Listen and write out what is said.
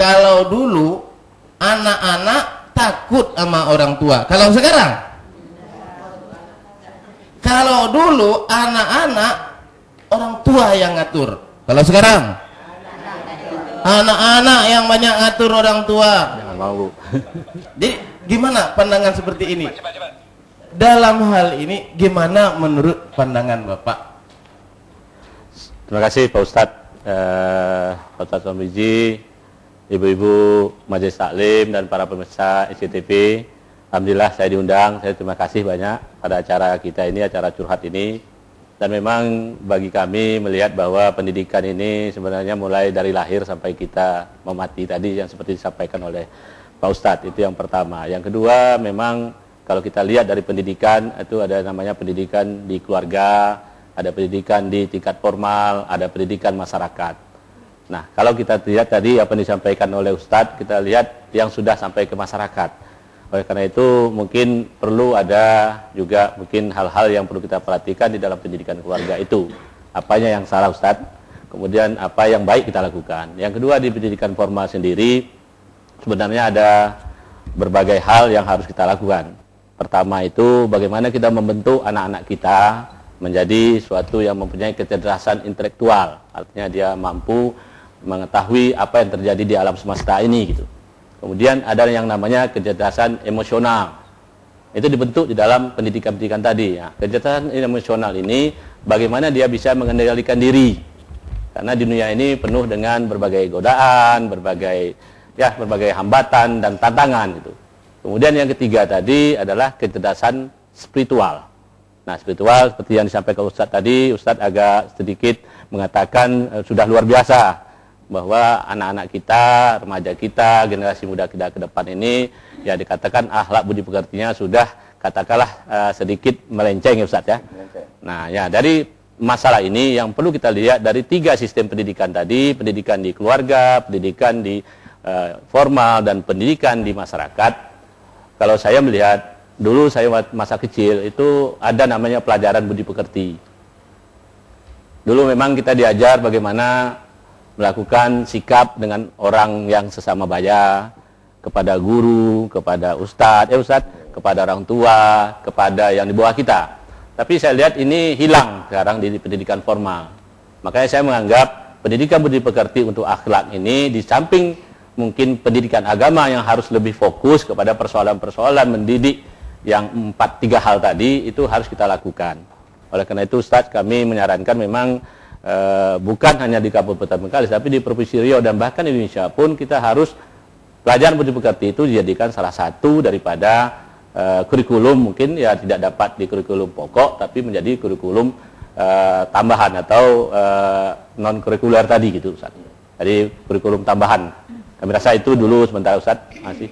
Kalau dulu anak-anak takut sama orang tua. Kalau sekarang? Kalau dulu anak-anak orang tua yang ngatur. Kalau sekarang? Anak-anak yang banyak ngatur orang tua. Jangan mau. Jadi gimana pandangan seperti ini? Dalam hal ini gimana menurut pandangan Bapak? Terima kasih Pak Ustadz, Pak Ustadz Somiji, Ibu-ibu Majelis Taklim dan para pemirsa SCTV. Alhamdulillah saya diundang. Saya terima kasih banyak pada acara kita ini, acara curhat ini. Dan memang bagi kami melihat bahwa pendidikan ini sebenarnya mulai dari lahir sampai kita memati tadi yang seperti disampaikan oleh Pak Ustadz, itu yang pertama. Yang kedua, memang kalau kita lihat dari pendidikan itu ada namanya pendidikan di keluarga, ada pendidikan di tingkat formal, ada pendidikan masyarakat. Nah, kalau kita lihat tadi apa yang disampaikan oleh Ustadz, kita lihat yang sudah sampai ke masyarakat. Oleh karena itu mungkin perlu ada juga mungkin hal-hal yang perlu kita perhatikan di dalam pendidikan keluarga itu. Apanya yang salah Ustadz, kemudian apa yang baik kita lakukan. Yang kedua di pendidikan formal sendiri sebenarnya ada berbagai hal yang harus kita lakukan. Pertama itu bagaimana kita membentuk anak-anak kita menjadi suatu yang mempunyai kecerdasan intelektual. Artinya dia mampu mengetahui apa yang terjadi di alam semesta ini gitu. Kemudian ada yang namanya kecerdasan emosional. Itu dibentuk di dalam pendidikan-pendidikan tadi. Ya. Kecerdasan emosional ini bagaimana dia bisa mengendalikan diri. Karena di dunia ini penuh dengan berbagai godaan, berbagai hambatan dan tantangan gitu. Kemudian yang ketiga tadi adalah kecerdasan spiritual. Nah, spiritual seperti yang disampaikan Ustadz tadi, Ustadz agak sedikit mengatakan sudah luar biasa bahwa anak-anak kita, remaja kita, generasi muda kita ke depan ini ya dikatakan akhlak budi pekertinya sudah katakanlah sedikit melenceng ya Ustadz ya. Nah, ya dari masalah ini yang perlu kita lihat dari 3 sistem pendidikan tadi, pendidikan di keluarga, pendidikan di formal dan pendidikan di masyarakat. Kalau saya melihat dulu saya masa kecil itu ada namanya pelajaran budi pekerti. Dulu memang kita diajar bagaimana melakukan sikap dengan orang yang sesama baya, kepada guru, kepada ustadz, kepada orang tua, kepada yang di bawah kita. Tapi saya lihat ini hilang sekarang di pendidikan formal. Makanya saya menganggap pendidikan budi pekerti untuk akhlak ini di samping mungkin pendidikan agama yang harus lebih fokus kepada persoalan-persoalan mendidik yang 3 hal tadi itu harus kita lakukan. Oleh karena itu Ustadz kami menyarankan memang bukan hanya di Kabupaten Bengkalis tapi di Provinsi Riau dan bahkan di Indonesia pun kita harus pelajaran budi pekerti itu dijadikan salah satu daripada kurikulum, mungkin ya tidak dapat di kurikulum pokok tapi menjadi kurikulum tambahan atau non kurikuler tadi gitu Ustaz. Jadi kurikulum tambahan. Kami rasa itu dulu sementara Ustaz. Masih.